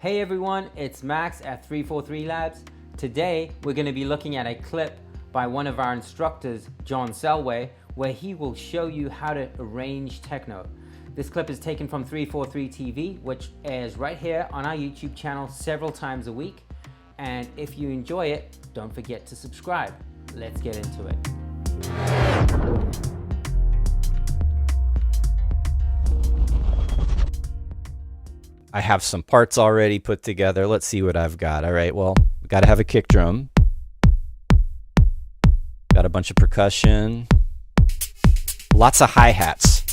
Hey everyone, it's Max at 343 Labs. Today we're going to be looking at a clip by one of our instructors, John Selway, where he will show you how to arrange techno. This clip is taken from 343 TV, which airs right here on our YouTube channel several times a week. And if you enjoy it, don't forget to subscribe. Let's get into it. I have some parts already put together. Let's see what I've got. All right, well, we got to have a kick drum. Got a bunch of percussion. Lots of hi-hats.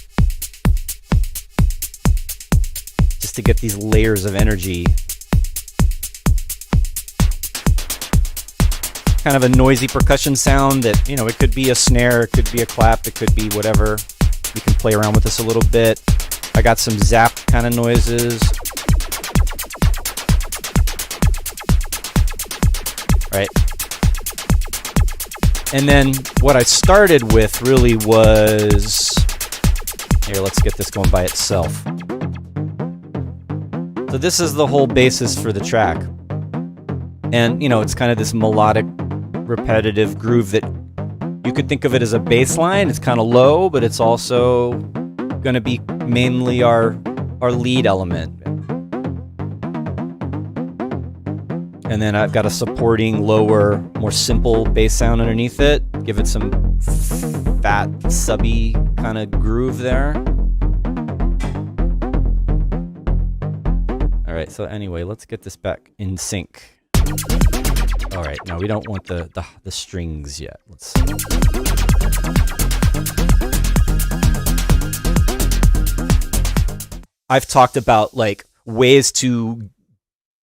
Just to get these layers of energy. Kind of a noisy percussion sound that, you know, it could be a snare, it could be a clap, it could be whatever. We can play around with this a little bit. I got some zap kind of noises. Right. And then what I started with really was, here, let's get this going by itself. So this is the whole basis for the track. And, you know, it's kind of this melodic, repetitive groove that you could think of it as a bass line. It's kind of low, but it's also going to be mainly our lead element. And then I've got a supporting lower, more simple bass sound underneath it. Give it some fat, subby kind of groove there. All right, so anyway, let's get this back in sync. All right, now we don't want the strings yet. Let's. I've talked about like ways to,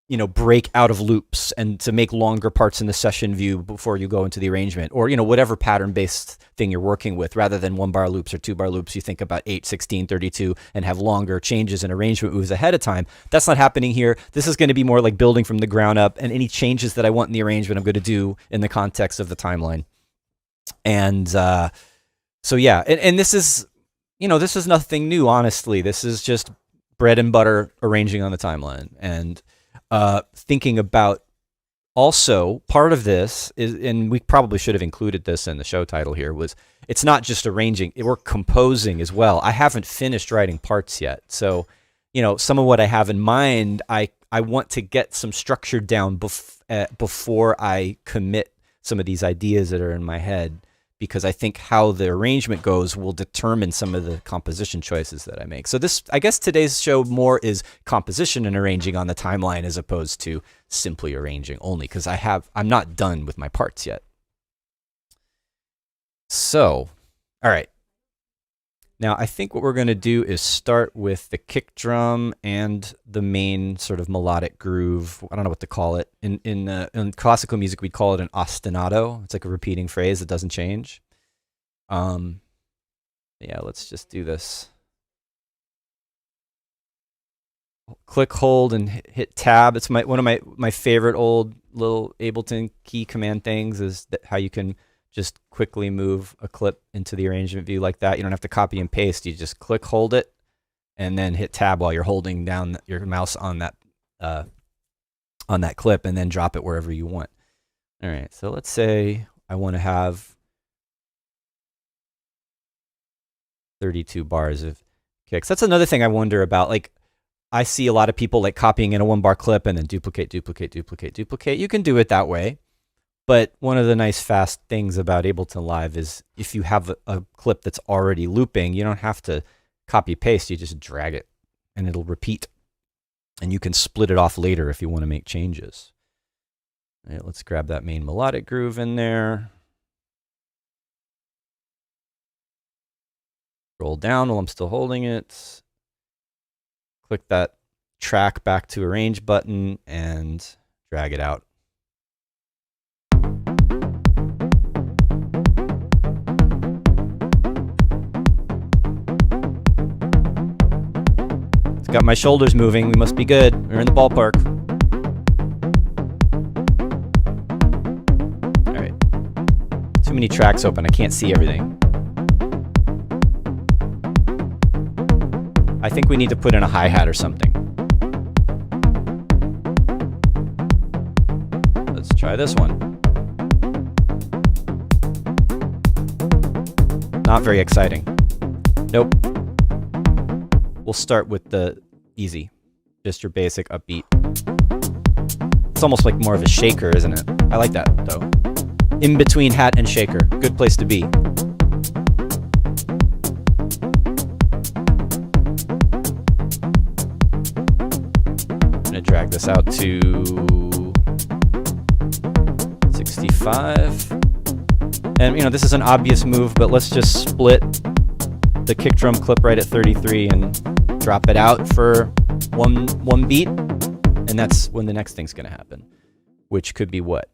you know, break out of loops and to make longer parts in the session view before you go into the arrangement, or, you know, whatever pattern-based thing you're working with. Rather than 1-bar loops or 2-bar loops, you think about 8, 16, 32 and have longer changes and arrangement moves ahead of time. That's not happening here. This is going to be more like building from the ground up, and any changes that I want in the arrangement I'm going to do in the context of the timeline. And so yeah, and this is, you know, this is nothing new, honestly. This is just bread and butter arranging on the timeline. And thinking about also part of this is, and we probably should have included this in the show title here, was it's not just arranging, we're composing as well. I haven't finished writing parts yet. So, you know, some of what I have in mind, I want to get some structure down before I commit some of these ideas that are in my head, because I think how the arrangement goes will determine some of the composition choices that I make. So this, I guess today's show more is composition and arranging on the timeline as opposed to simply arranging only, because I'm not done with my parts yet. So, all right. Now I think what we're going to do is start with the kick drum and the main sort of melodic groove. I don't know what to call it. In classical music, we'd call it an ostinato. It's like a repeating phrase that doesn't change. Yeah, let's just do this. Click, hold, and hit tab. It's one of my favorite old little Ableton key command things, is that how you can just quickly move a clip into the arrangement view like that. You don't have to copy and paste. You just click, hold it, and then hit tab while you're holding down your mouse on that clip, and then drop it wherever you want. All right, so let's say I want to have 32 bars of kicks. That's another thing I wonder about. Like, I see a lot of people like copying in a 1-bar clip and then duplicate, duplicate, duplicate, duplicate. You can do it that way. But one of the nice fast things about Ableton Live is if you have a clip that's already looping, you don't have to copy paste. You just drag it and it'll repeat. And you can split it off later if you want to make changes. All right, let's grab that main melodic groove in there. Roll down while I'm still holding it. Click that track back to arrange button and drag it out. Got my shoulders moving. We must be good. We're in the ballpark. All right. Too many tracks open. I can't see everything. I think we need to put in a hi-hat or something. try this one. Not very exciting. Nope. We'll start with the easy. Just your basic upbeat. It's almost like more of a shaker, isn't it? I like that, though. In between hat and shaker. Good place to be. I'm gonna drag this out to 65. And, you know, this is an obvious move, but let's just split the kick drum clip right at 33 and drop it out for one beat. And that's when the next thing's going to happen, which could be what?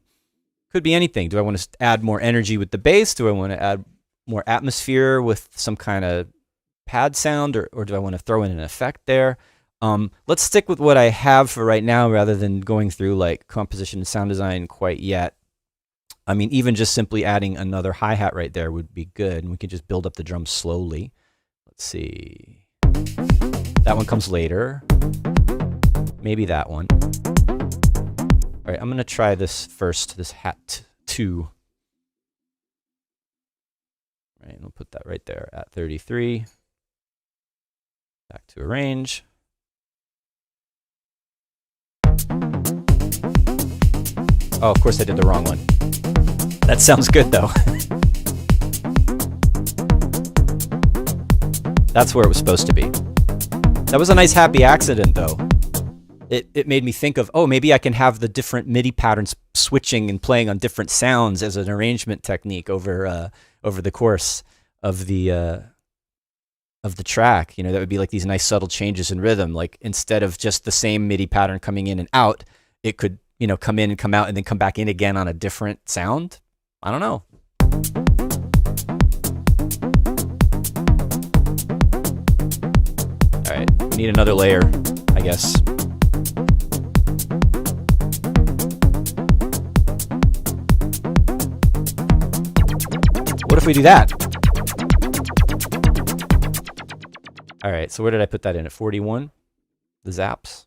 Could be anything. Do I want to add more energy with the bass? Do I want to add more atmosphere with some kind of pad sound? Or do I want to throw in an effect there? Let's stick with what I have for right now rather than going through like composition and sound design quite yet. I mean, even just simply adding another hi-hat right there would be good. And we can just build up the drums slowly. Let's see. That one comes later. Maybe that one. All right, I'm going to try this first, this hat 2. All right, and we'll put that right there at 33. Back to arrange. Oh, of course I did the wrong one. That sounds good, though. That's where it was supposed to be. That was a nice happy accident, though. It made me think of, oh, maybe I can have the different MIDI patterns switching and playing on different sounds as an arrangement technique over the course of the track. You know, that would be like these nice subtle changes in rhythm. Like instead of just the same MIDI pattern coming in and out, it could, you know, come in and come out and then come back in again on a different sound. I don't know. All right, we need another layer, I guess. What if we do that? All right, so where did I put that in? At 41? The zaps?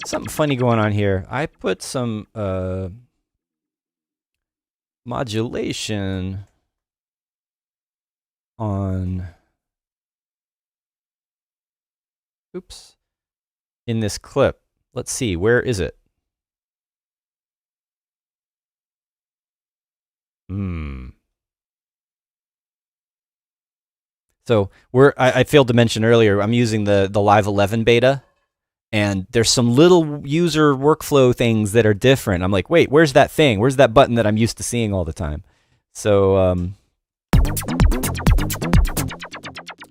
Something funny going on here. I put some modulation on, oops, in this clip. Let's see, where is it? So I failed to mention earlier, I'm using the Live 11 beta. And there's some little user workflow things that are different. I'm like, wait, where's that thing? Where's that button that I'm used to seeing all the time? So, all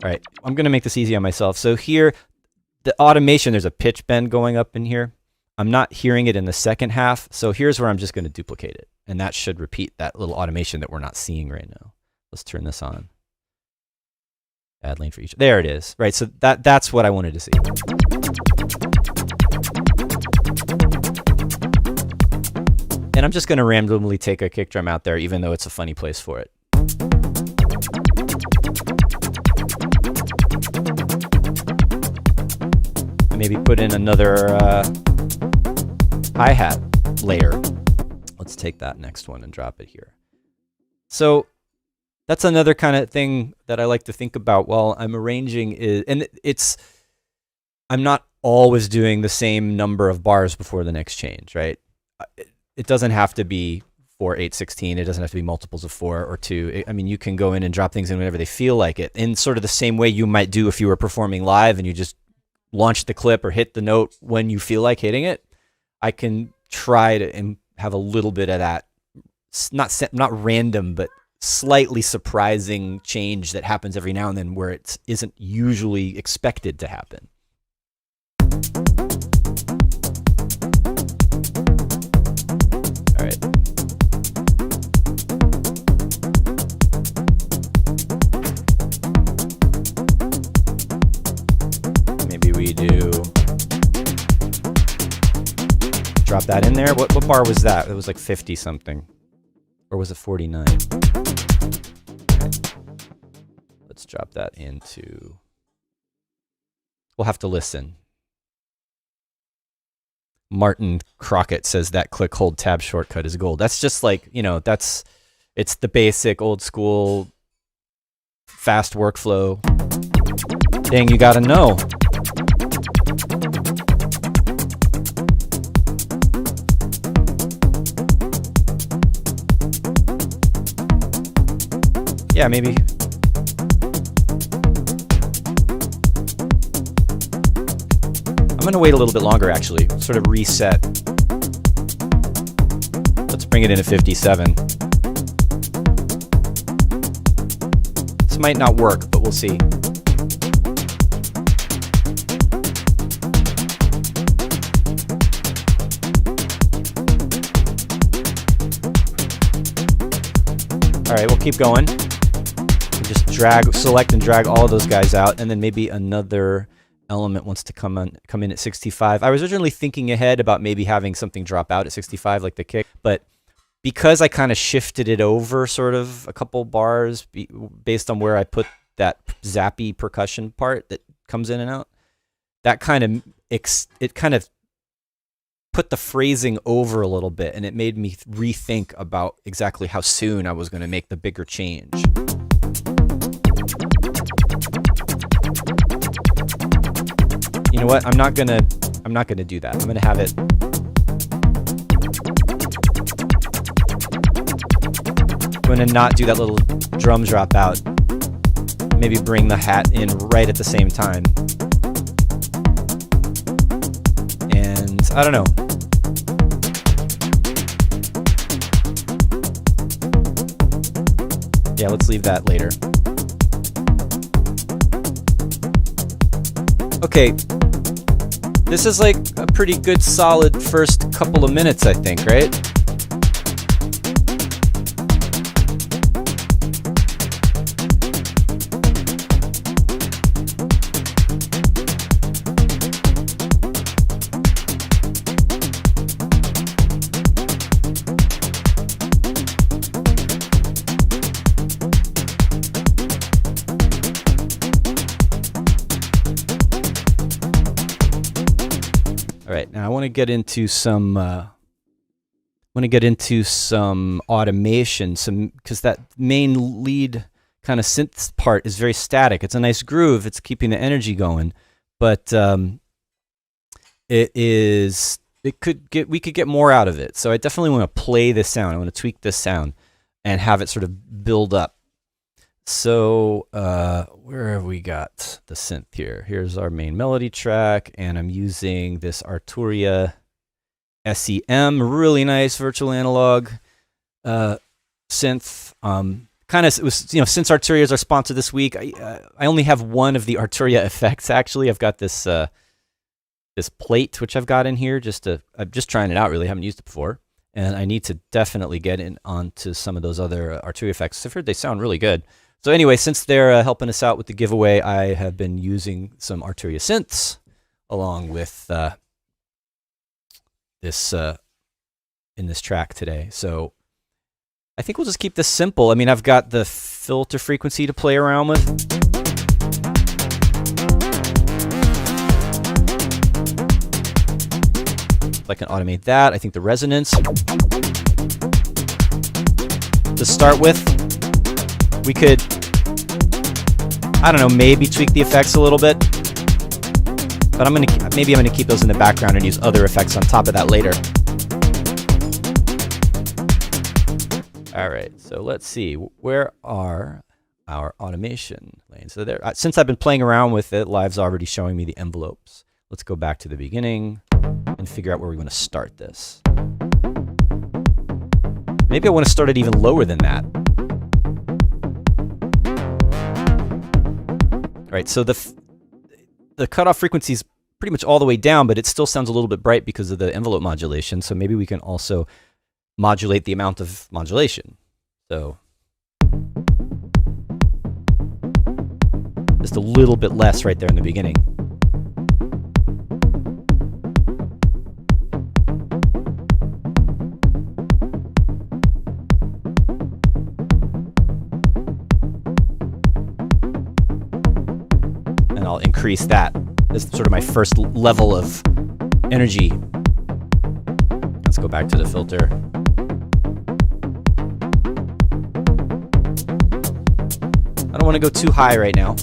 right, I'm going to make this easy on myself. So here, the automation, there's a pitch bend going up in here. I'm not hearing it in the second half. So here's where I'm just going to duplicate it. And that should repeat that little automation that we're not seeing right now. Let's turn this on. Add lane for each. There it is. Right, so that's what I wanted to see. And I'm just going to randomly take a kick drum out there, even though it's a funny place for it. Maybe put in another hi-hat layer. Let's take that next one and drop it here. So that's another kind of thing that I like to think about while I'm arranging. I'm not always doing the same number of bars before the next change, right? It doesn't have to be 4, 8, 16. It doesn't have to be multiples of 4 or 2. I mean, you can go in and drop things in whenever they feel like it, in sort of the same way you might do if you were performing live and you just launch the clip or hit the note when you feel like hitting it. I can try to have a little bit of that, not random, but slightly surprising change that happens every now and then where it isn't usually expected to happen. All right. Maybe we do drop that in there. What bar was that? It was like 50 something. Or was it 49? Right. Let's drop that into... We'll have to listen. Martin Crockett says that click, hold, tab shortcut is gold. That's just like, you know, it's the basic old school fast workflow thing you gotta know. Yeah, maybe. I'm gonna wait a little bit longer actually, sort of reset. Let's bring it in at 57. This might not work, but we'll see. All right, we'll keep going. Just select and drag all of those guys out, and then maybe another element wants to come in at 65. I was originally thinking ahead about maybe having something drop out at 65, like the kick, but because I kind of shifted it over sort of a couple bars based on where I put that zappy percussion part that comes in and out, that kind of put the phrasing over a little bit, and it made me rethink about exactly how soon I was going to make the bigger change. You know what? I'm not gonna do that. I'm gonna have it. I'm gonna not do that little drum drop out. Maybe bring the hat in right at the same time. And I don't know. Yeah, let's leave that later. Okay. This is like a pretty good solid first couple of minutes, I think, right? Now I want to get into some automation, because that main lead kind of synth part is very static. It's a nice groove. It's keeping the energy going, but we could get more out of it. So I definitely want to play this sound. I want to tweak this sound and have it sort of build up. So where have we got the synth here? Here's our main melody track, and I'm using this Arturia SEM, really nice virtual analog synth. Kind of, it was, you know, since Arturia is our sponsor this week, I only have one of the Arturia effects actually. I've got this this plate which I've got in here I'm just trying it out. Really, haven't used it before, and I need to definitely get in onto some of those other Arturia effects. I've heard they sound really good. So anyway, since they're helping us out with the giveaway, I have been using some Arturia synths along with this in this track today. So I think we'll just keep this simple. I mean, I've got the filter frequency to play around with. I can automate that. I think the resonance. To start with, we could, I don't know, maybe tweak the effects a little bit, but maybe I'm gonna keep those in the background and use other effects on top of that later. All right, so let's see, where are our automation lanes? So there, since I've been playing around with it, Live's already showing me the envelopes. Let's go back to the beginning and figure out where we want to start this. Maybe I want to start it even lower than that. All right, so the cutoff frequency is pretty much all the way down, but it still sounds a little bit bright because of the envelope modulation. So maybe we can also modulate the amount of modulation. So just a little bit less right there in the beginning. increase that. This is sort of my first level of energy. Let's go back to the filter. I don't want to go too high right now.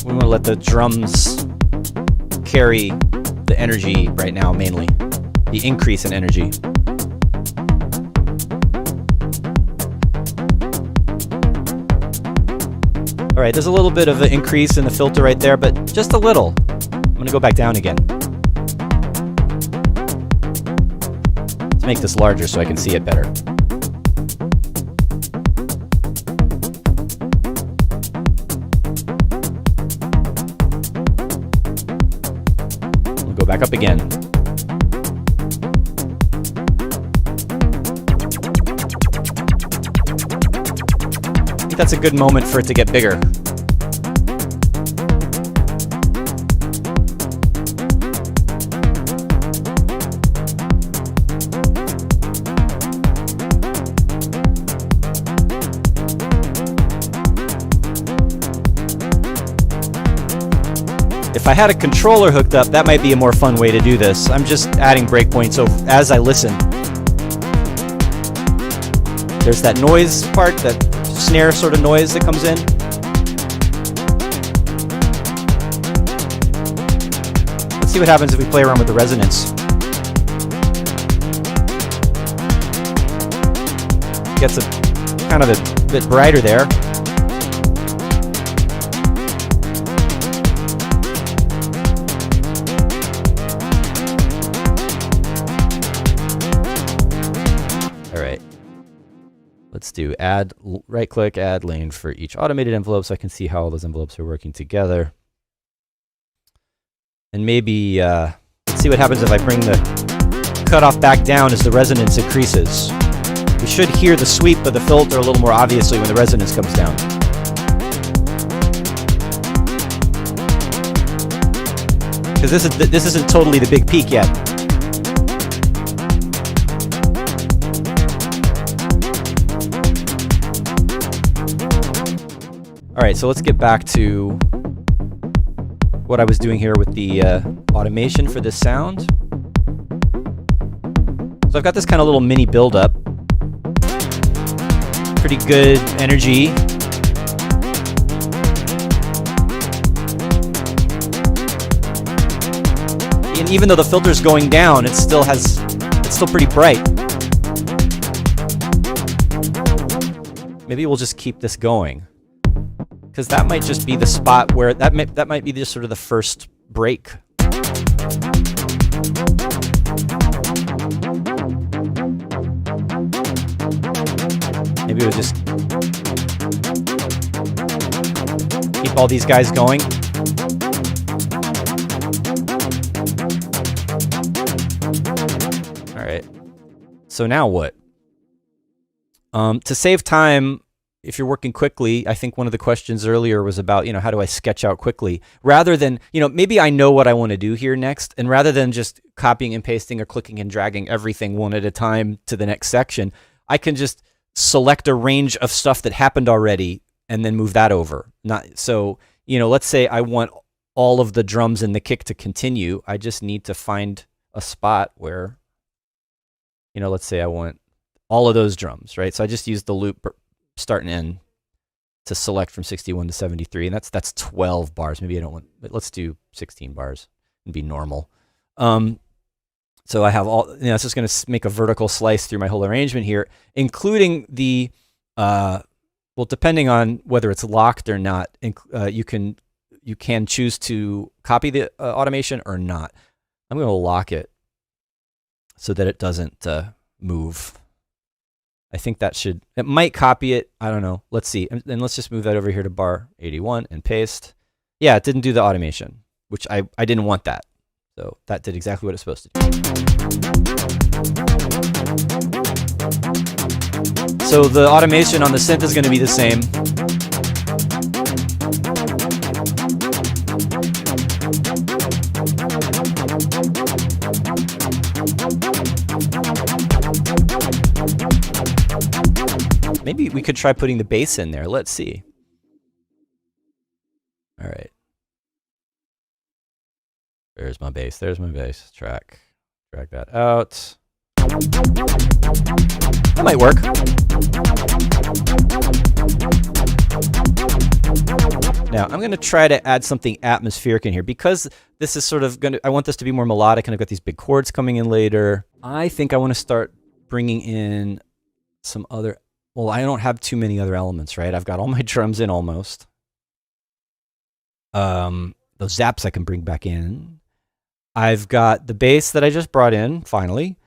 We want to let the drums carry the energy right now, mainly. The increase in energy. All right, there's a little bit of an increase in the filter right there, but just a little. I'm going to go back down again. Let's make this larger so I can see it better. We'll go back up again. I think that's a good moment for it to get bigger. If I had a controller hooked up, that might be a more fun way to do this. I'm just adding breakpoints so as I listen. There's that noise part, that snare sort of noise that comes in. Let's see what happens if we play around with the resonance. Gets a kind of a bit brighter there. Let's do add, right click, add lane for each automated envelope so I can see how all those envelopes are working together. And maybe, let's see what happens if I bring the cutoff back down as the resonance increases. We should hear the sweep of the filter a little more obviously when the resonance comes down. Because this isn't totally the big peak yet. All right, so let's get back to what I was doing here with the automation for this sound. So I've got this kind of little mini build-up. Pretty good energy. And even though the filter's going down, it's still pretty bright. Maybe we'll just keep this going. Because that might just be the spot where that might be just sort of the first break. Maybe we'll just keep all these guys going. All right. So now what? To save time, if you're working quickly, I think one of the questions earlier was about, how do I sketch out quickly? Rather than, maybe I know what I want to do here next, and rather than just copying and pasting or clicking and dragging everything one at a time to the next section, I can just select a range of stuff that happened already and then move that over. So, let's say I want all of the drums and the kick to continue. I just need to find a spot where, let's say I want all of those drums, right? So I just use the loop start and end to select from 61 to 73, and that's 12 bars. Maybe I don't want, but let's do 16 bars and be normal. So I have all, it's just going to make a vertical slice through my whole arrangement here, including the, well, depending on whether it's locked or not, you can choose to copy the automation or not. I'm going to lock it so that it doesn't move. I think it might copy it. I don't know. Let's see. And let's just move that over here to bar 81 and paste. Yeah, it didn't do the automation, which I didn't want that. So that did exactly what it's supposed to do. So the automation on the synth is going to be the same. Maybe we could try putting the bass in there. Let's see. All right. There's my bass. There's my bass track. Drag that out. That might work. Now, I'm going to try to add something atmospheric in here because this is sort of going to, I want this to be more melodic, and I've got these big chords coming in later. I think I want to start bringing in some other, well, I don't have too many other elements, right? I've got all my drums in almost. Those zaps I can bring back in. I've got the bass that I just brought in, finally.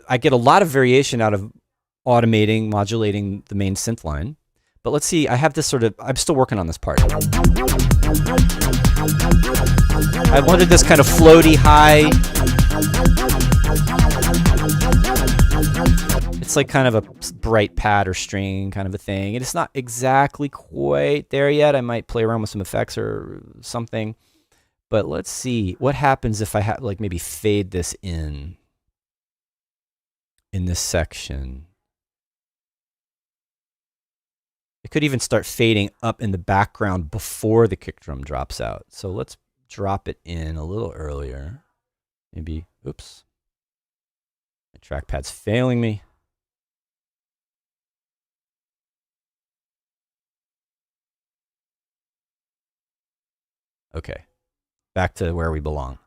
I get a lot of variation out of automating, modulating the main synth line. But let's see, I have this sort of, I'm still working on this part. I wanted this kind of floaty high. It's like kind of a bright pad or string kind of a thing. And it's not exactly quite there yet. I might play around with some effects or something. But let's see what happens if I like maybe fade this in this section. It could even start fading up in the background before the kick drum drops out. So let's drop it in a little earlier. Maybe, oops. My trackpad's failing me. Okay, back to where we belong.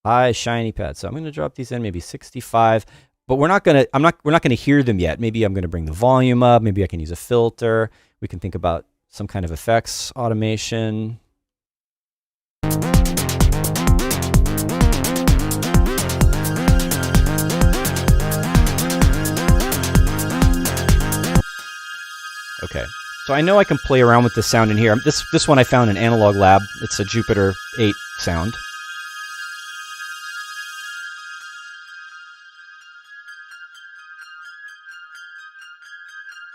High shiny pad. So I'm going to drop these in maybe 65. But we're not gonna hear them yet. Maybe I'm gonna bring the volume up. Maybe I can use a filter. We can think about some kind of effects automation. Okay, so I know I can play around with this sound in here. This one I found in Analog Lab. It's a Jupiter 8 sound.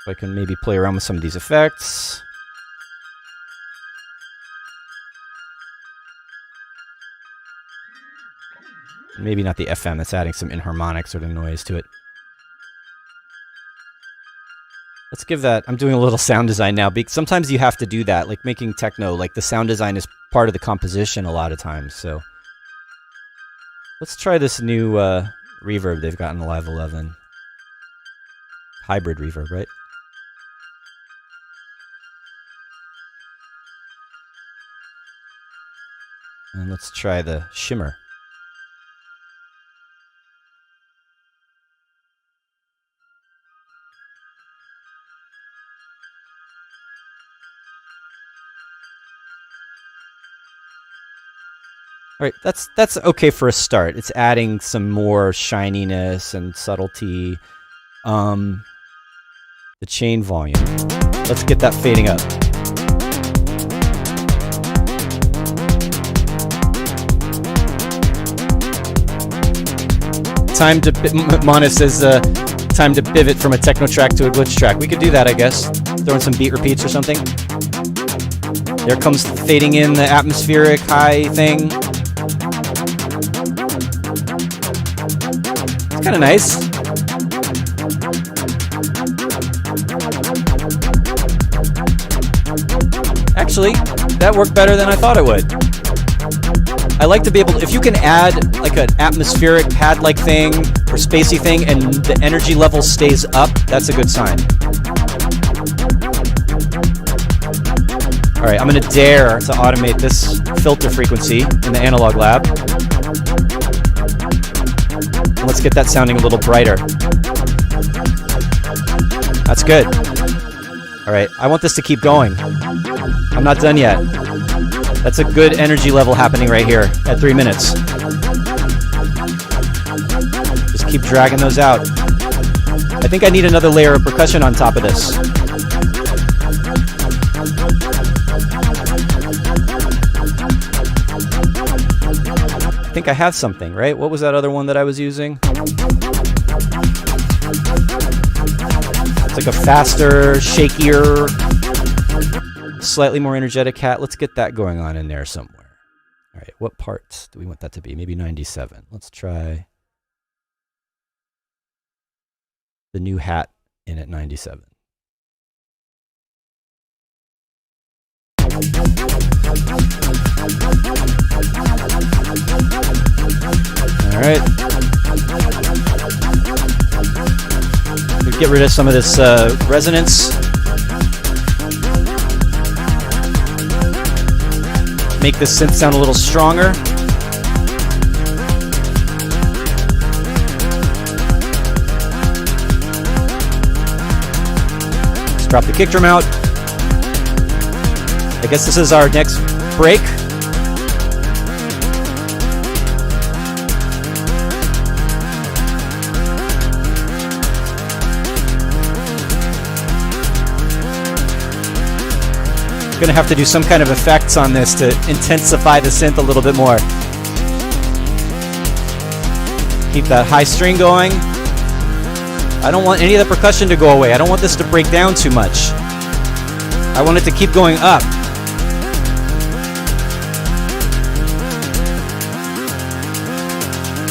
I can maybe play around with some of these effects. Maybe not the FM, that's adding some inharmonic sort of noise to it. Let's give that, I'm doing a little sound design now, because sometimes you have to do that, like making techno, like the sound design is part of the composition a lot of times, so. Let's try this new reverb they've got in the Live 11. Hybrid reverb, right? And let's try the shimmer. All right, that's okay for a start. It's adding some more shininess and subtlety. The chain volume. Let's get that fading up. Time to, Mona says, time to pivot from a techno track to a glitch track. We could do that, I guess. Throw in some beat repeats or something. There comes fading in the atmospheric high thing. It's kind of nice. Actually, that worked better than I thought it would. I like to be able to, if you can add like an atmospheric pad-like thing or spacey thing and the energy level stays up, that's a good sign. All right, I'm gonna dare to automate this filter frequency in the Analog Lab. And let's get that sounding a little brighter. That's good. All right, I want this to keep going. I'm not done yet. That's a good energy level happening right here at 3 minutes. Just keep dragging those out. I think I need another layer of percussion on top of this. I think I have something, right? What was that other one that I was using? It's like a faster, shakier, slightly more energetic hat. Let's get that going on in there somewhere. All right, what parts do we want that to be? Maybe 97. Let's try the new hat in at 97. All right. Get rid of some of this resonance. Make this synth sound a little stronger. Let's drop the kick drum out. I guess this is our next break. Gonna have to do some kind of effects on this to intensify the synth a little bit more. Keep that high string going. I don't want any of the percussion to go away. I don't want this to break down too much. I want it to keep going up.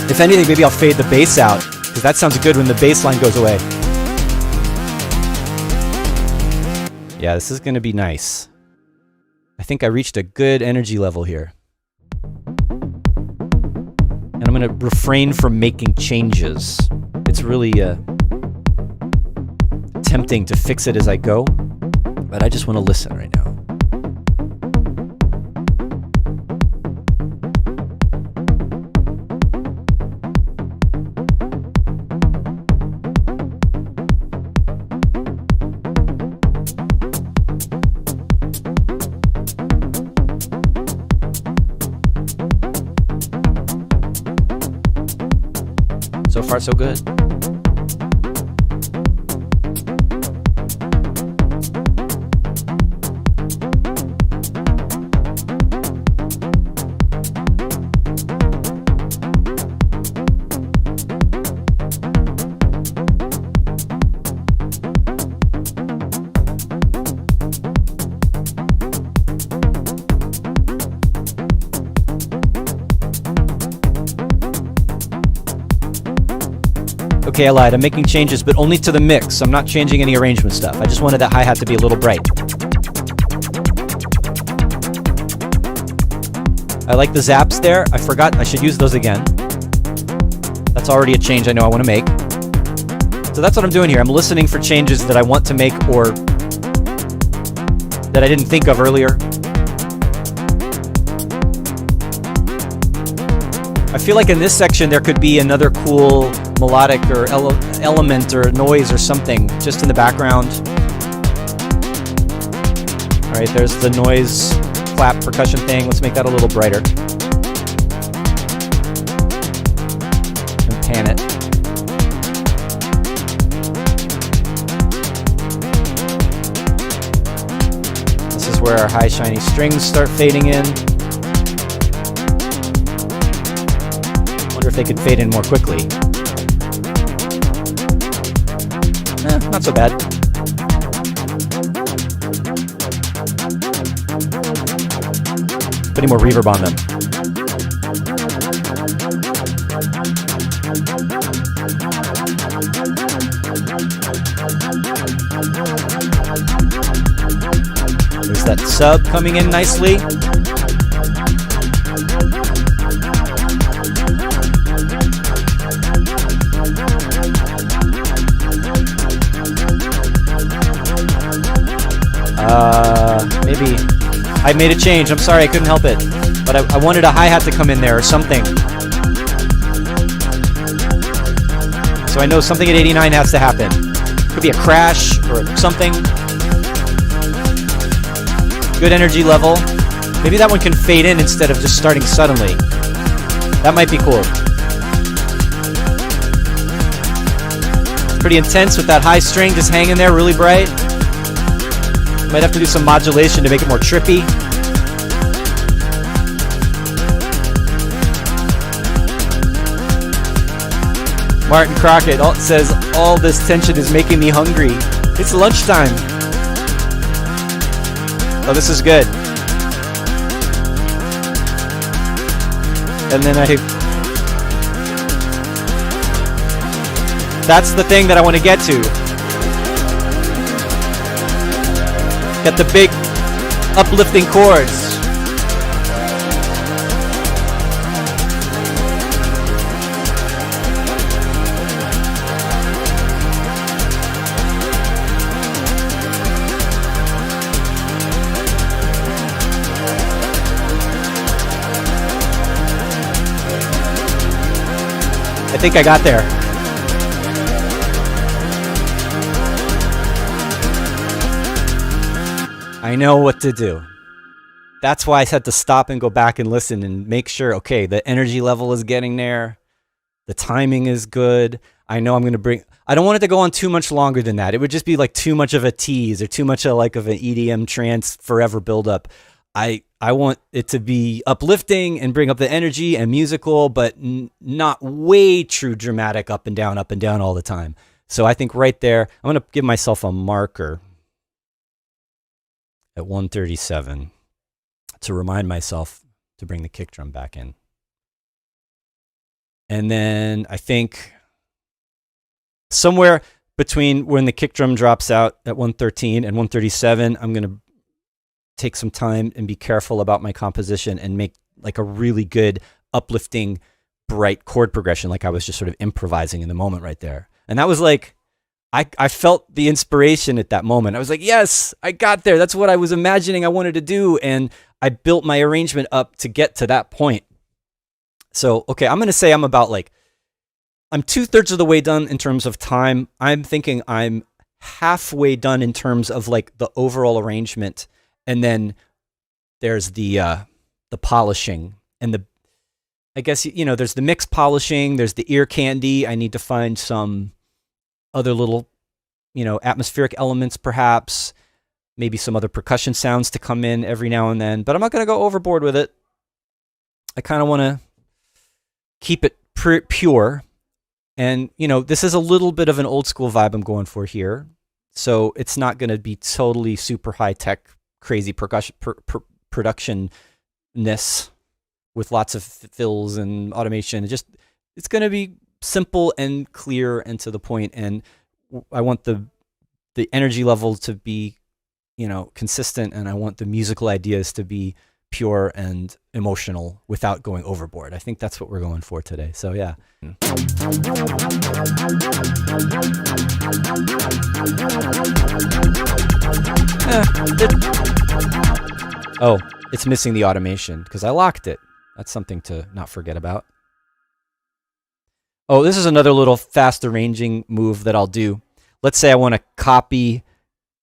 If anything, maybe I'll fade the bass out, because that sounds good when the bass line goes away. Yeah, this is gonna be nice. I think I reached a good energy level here. And I'm going to refrain from making changes. It's really tempting to fix it as I go, but I just want to listen right now. So far, so good. Okay, I lied. I'm making changes, but only to the mix. I'm not changing any arrangement stuff. I just wanted that hi-hat to be a little bright. I like the zaps there. I forgot I should use those again. That's already a change I know I want to make. So that's what I'm doing here. I'm listening for changes that I want to make or that I didn't think of earlier. I feel like in this section there could be another cool melodic or element or noise or something just in the background. All right, there's the noise clap percussion thing. Let's make that a little brighter. And pan it. This is where our high shiny strings start fading in. Wonder if they could fade in more quickly. Not so bad. Put any more reverb on them. There's that sub coming in nicely. Maybe I made a change. I'm sorry, I couldn't help it. But I wanted a hi-hat to come in there or something. So I know something at 89 has to happen. Could be a crash or something. Good energy level. Maybe that one can fade in instead of just starting suddenly. That might be cool. Pretty intense with that high string just hanging there really bright. Might have to do some modulation to make it more trippy. Martin Crockett says, all this tension is making me hungry. It's lunchtime. Oh, this is good. And then that's the thing that I want to get to. Got the big uplifting chords. I think I got there. I know what to do. That's why I had to stop and go back and listen and make sure, okay, the energy level is getting there. The timing is good. I know I'm going to bring... I don't want it to go on too much longer than that. It would just be like too much of a tease or too much of like of an EDM trance forever buildup. I want it to be uplifting and bring up the energy and musical, but not way too dramatic up and down all the time. So I think right there, I'm going to give myself a marker at 137 to remind myself to bring the kick drum back in. And then I think somewhere between when the kick drum drops out at 113 and 137, I'm going to take some time and be careful about my composition and make like a really good uplifting bright chord progression, like I was just sort of improvising in the moment right there. And that was like, I felt the inspiration at that moment. I was like, yes, I got there. That's what I was imagining I wanted to do. And I built my arrangement up to get to that point. So, okay, I'm going to say I'm 2/3 of the way done in terms of time. I'm thinking I'm halfway done in terms of like the overall arrangement. And then there's the polishing and I guess, there's the mix polishing, there's the ear candy. I need to find some other little, atmospheric elements, perhaps, maybe some other percussion sounds to come in every now and then, but I'm not going to go overboard with it. I kind of want to keep it pure. And, this is a little bit of an old school vibe I'm going for here. So it's not going to be totally super high tech, crazy production-ness with lots of fills and automation. It's going to be simple and clear and to the point. And I want the energy level to be, consistent, and I want the musical ideas to be pure and emotional without going overboard. I think that's what we're going for today. So yeah. Oh, it's missing the automation because I locked it. That's something to not forget about. Oh, this is another little fast arranging move that I'll do. Let's say I want to copy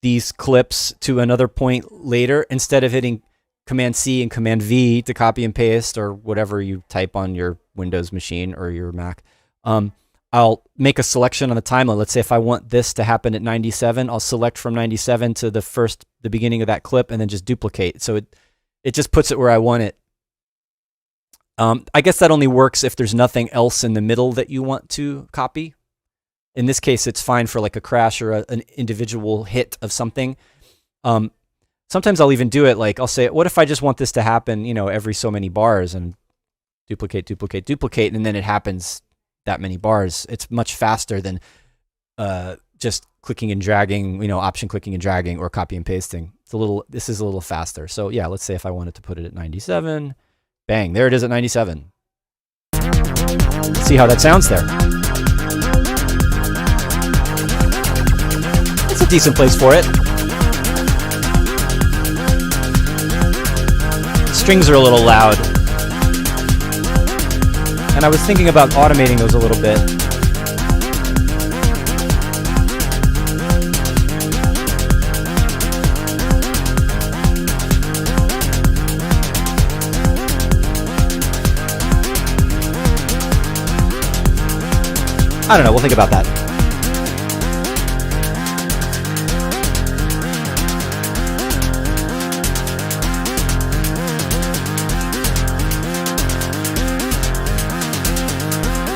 these clips to another point later. Instead of hitting Command-C and Command-V to copy and paste or whatever you type on your Windows machine or your Mac, I'll make a selection on the timeline. Let's say if I want this to happen at 97, I'll select from 97 to the beginning of that clip and then just duplicate. So it just puts it where I want it. I guess that only works if there's nothing else in the middle that you want to copy. In this case, it's fine for like a crash or an individual hit of something. Sometimes I'll even do it like, I'll say, what if I just want this to happen, every so many bars, and duplicate, and then it happens that many bars. It's much faster than just clicking and dragging, option clicking and dragging or copy and pasting. This is a little faster. So yeah, let's say if I wanted to put it at 97, bang, there it is at 97. See how that sounds there. It's a decent place for it. Strings are a little loud. And I was thinking about automating those a little bit. I don't know, we'll think about that.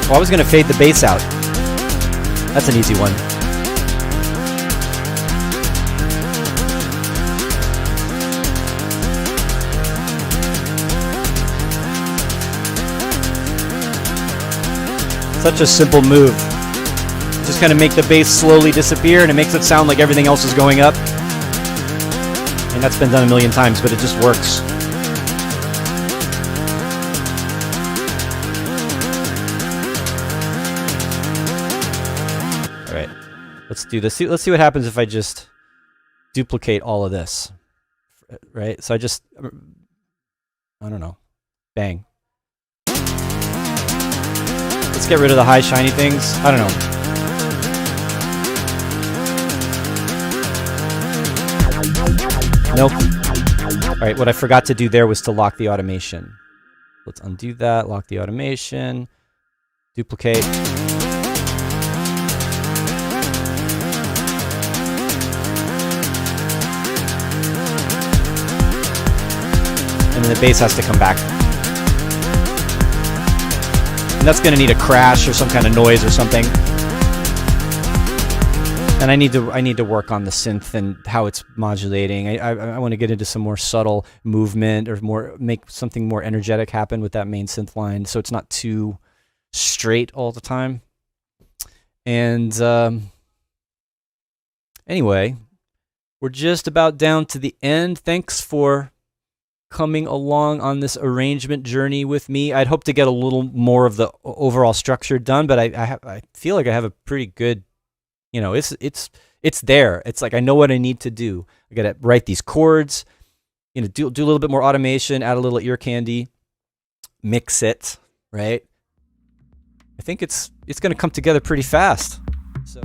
Oh, I was going to fade the bass out. That's an easy one. Such a simple move. Just kind of make the bass slowly disappear, and it makes it sound like everything else is going up. And And that's been done a million times, but it just works. All right, let's do this. Let's see what happens if I just duplicate all of this, right? So I just, I don't know, bang. Let's get rid of the high shiny things. I don't know. Nope. All right, what I forgot to do there was to lock the automation. Let's undo that, lock the automation, duplicate. And then the bass has to come back. And that's going to need a crash or some kind of noise or something. And I need to work on the synth and how it's modulating. I want to get into some more subtle movement or make something more energetic happen with that main synth line, so it's not too straight all the time. And anyway, we're just about down to the end. Thanks for coming along on this arrangement journey with me. I'd hope to get a little more of the overall structure done, but I feel like I have a pretty good, you know, it's there. It's like I know what I need to do. I got to write these chords, you know, do a little bit more automation, add a little ear candy, mix it, right? I think it's going to come together pretty fast. So